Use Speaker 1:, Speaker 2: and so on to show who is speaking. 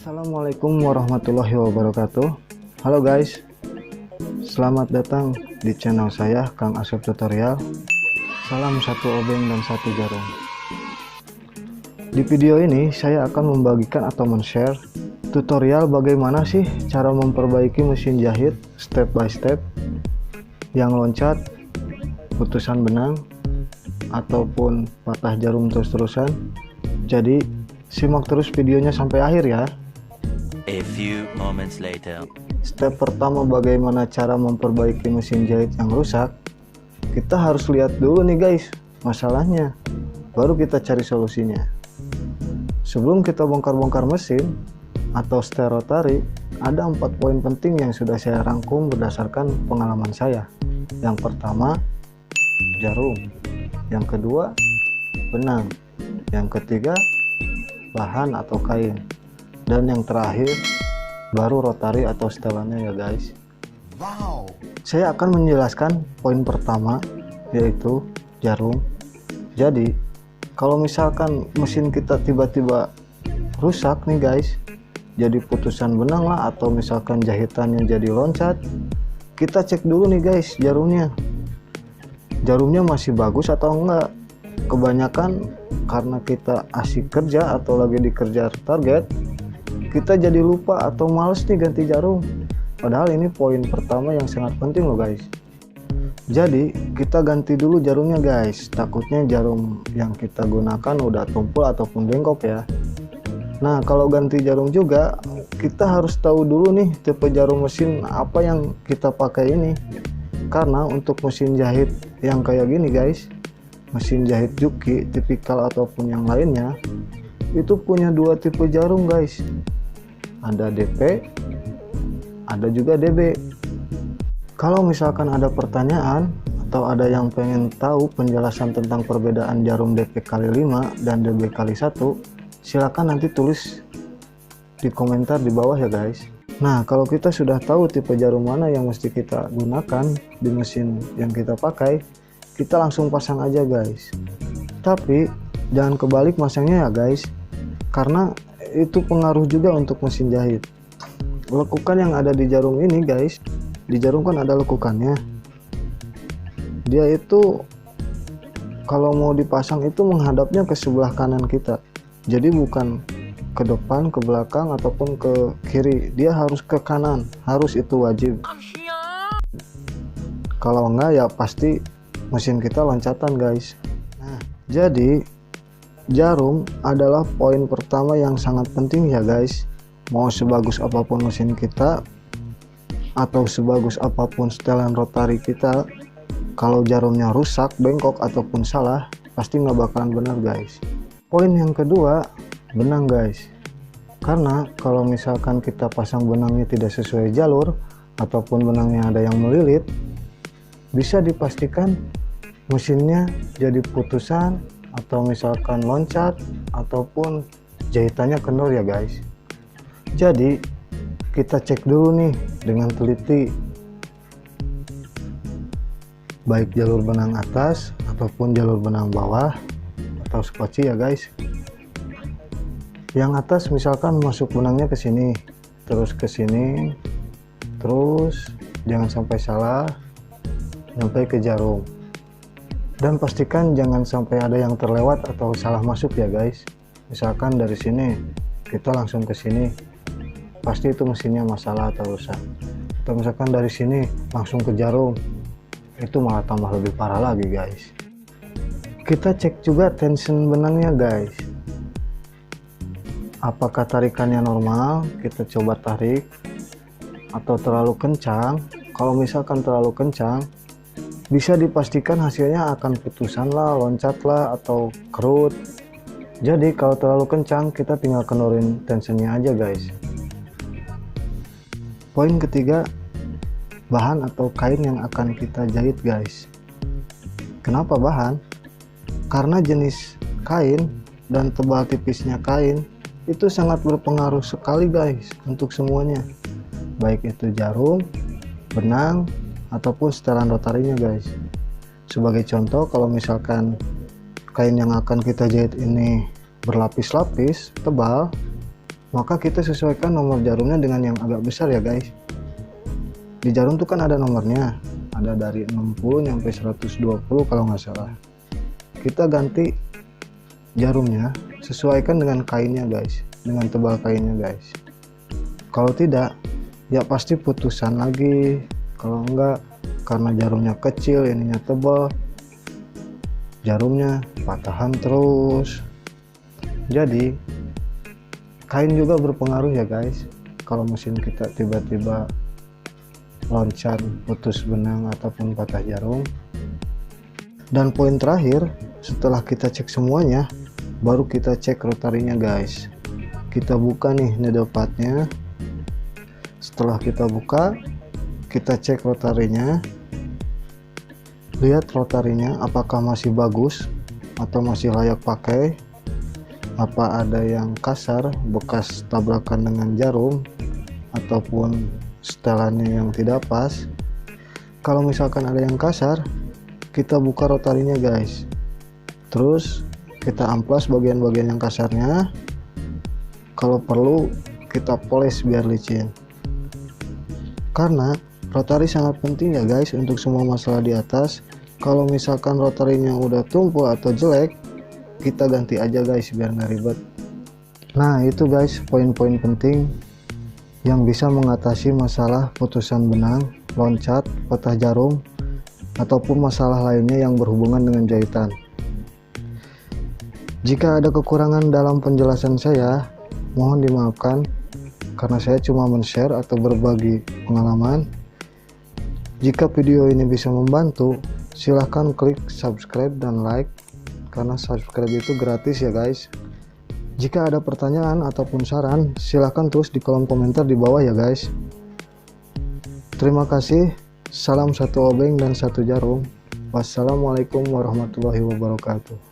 Speaker 1: Assalamualaikum warahmatullahi wabarakatuh. Halo guys, selamat datang di channel saya Kang Asep Tutorial. Salam satu obeng dan satu jarum. Di video ini saya akan membagikan atau men-share tutorial bagaimana sih cara memperbaiki mesin jahit step by step yang loncat, putusan benang, ataupun patah jarum terus-terusan. Jadi simak terus videonya sampai akhir ya.
Speaker 2: A few moments later.
Speaker 1: Step pertama bagaimana cara memperbaiki mesin jahit yang rusak. Kita harus lihat dulu nih guys masalahnya, baru kita cari solusinya. Sebelum kita bongkar-bongkar mesin atau setir rotari, ada 4 poin penting yang sudah saya rangkum berdasarkan pengalaman saya. Yang pertama, jarum. Yang kedua, benang. Yang ketiga, bahan atau kain. Dan yang terakhir baru rotari atau setelannya ya guys.
Speaker 3: Wow.
Speaker 1: Saya akan menjelaskan poin pertama, yaitu jarum. Jadi kalau misalkan mesin kita tiba-tiba rusak nih guys, jadi putusan benang lah, atau misalkan jahitannya jadi loncat, kita cek dulu nih guys jarumnya masih bagus atau enggak. Kebanyakan karena kita asik kerja atau lagi dikejar target, kita jadi lupa atau males nih ganti jarum. Padahal ini poin pertama yang sangat penting loh guys. Jadi kita ganti dulu jarumnya guys, takutnya jarum yang kita gunakan udah tumpul ataupun bengkok ya. Nah kalau ganti jarum juga kita harus tahu dulu nih tipe jarum mesin apa yang kita pakai ini. Karena untuk mesin jahit yang kayak gini guys, mesin jahit Juki, tipikal ataupun yang lainnya, itu punya 2 tipe jarum guys. Ada DP, ada juga DB. Kalau misalkan ada pertanyaan atau ada yang pengen tahu penjelasan tentang perbedaan jarum DP kali 5 dan DB kali 1, silakan nanti tulis di komentar di bawah ya guys. Nah kalau kita sudah tahu tipe jarum mana yang mesti kita gunakan di mesin yang kita pakai, kita langsung pasang aja guys. Tapi jangan kebalik masangnya ya guys, karena itu pengaruh juga untuk mesin jahit. Lekukan yang ada di jarum ini guys, di jarum kan ada lekukannya. Dia itu kalau mau dipasang itu menghadapnya ke sebelah kanan kita. Jadi bukan ke depan, ke belakang ataupun ke kiri. Dia harus ke kanan, harus, itu wajib. Kalau enggak ya pasti mesin kita loncatan guys. Nah, jadi jarum adalah poin pertama yang sangat penting ya guys. Mau sebagus apapun mesin kita atau sebagus apapun setelan rotari kita, kalau jarumnya rusak, bengkok ataupun salah, pasti nggak bakalan benar guys. Poin yang kedua, benang guys. Karena kalau misalkan kita pasang benangnya tidak sesuai jalur ataupun benangnya ada yang melilit, bisa dipastikan mesinnya jadi putusan atau misalkan loncat ataupun jahitannya kendor ya guys. Jadi kita cek dulu nih dengan teliti, baik jalur benang atas ataupun jalur benang bawah atau skoci ya guys. Yang atas misalkan masuk benangnya ke sini, terus ke sini, terus jangan sampai salah sampai ke jarum. Dan pastikan jangan sampai ada yang terlewat atau salah masuk ya guys. Misalkan dari sini kita langsung ke sini, pasti itu mesinnya masalah atau rusak. Atau misalkan dari sini langsung ke jarum, itu malah tambah lebih parah lagi guys. Kita cek juga tension benangnya guys. Apakah tarikannya normal? Kita coba tarik. Atau terlalu kencang? Kalau misalkan terlalu kencang, bisa dipastikan hasilnya akan putusan lah, loncat lah, atau kerut. Jadi kalau terlalu kencang, kita tinggal kendorin tensionnya aja guys. Poin ketiga, bahan atau kain yang akan kita jahit guys. Kenapa bahan? Karena jenis kain dan tebal tipisnya kain itu sangat berpengaruh sekali guys untuk semuanya. Baik itu jarum, benang, ataupun setelan rotarinya guys. Sebagai contoh, kalau misalkan kain yang akan kita jahit ini berlapis-lapis tebal, maka kita sesuaikan nomor jarumnya dengan yang agak besar ya guys. Di jarum tuh kan ada nomornya, ada dari 60 sampai 120 kalau nggak salah. Kita ganti jarumnya sesuaikan dengan kainnya guys, dengan tebal kainnya guys. Kalau tidak ya pasti putusan lagi, kalau enggak karena jarumnya kecil ininya tebal, jarumnya patahan terus. Jadi kain juga berpengaruh ya guys. Kalau mesin kita tiba-tiba loncat, putus benang ataupun patah jarum. Dan poin terakhir, setelah kita cek semuanya, baru kita cek rotarinya guys. Kita buka nih needle padnya. Setelah kita buka, kita cek rotarinya. Lihat rotarinya apakah masih bagus atau masih layak pakai. Apa ada yang kasar, bekas tabrakan dengan jarum, ataupun setelannya yang tidak pas. Kalau misalkan ada yang kasar, kita buka rotarinya guys. Terus kita amplas bagian-bagian yang kasarnya. Kalau perlu kita poles biar licin. Karena rotari sangat penting ya guys untuk semua masalah di atas. Kalau misalkan rotarinya udah tumpul atau jelek, kita ganti aja guys biar nggak ribet. Nah itu guys poin-poin penting yang bisa mengatasi masalah putusan benang, loncat, patah jarum, ataupun masalah lainnya yang berhubungan dengan jahitan. Jika ada kekurangan dalam penjelasan saya, mohon dimaafkan karena saya cuma men-share atau berbagi pengalaman. Jika video ini bisa membantu, silahkan klik subscribe dan like, karena subscribe itu gratis ya guys. Jika ada pertanyaan ataupun saran, silahkan tulis di kolom komentar di bawah ya guys. Terima kasih. Salam satu obeng dan satu jarum. Wassalamualaikum warahmatullahi wabarakatuh.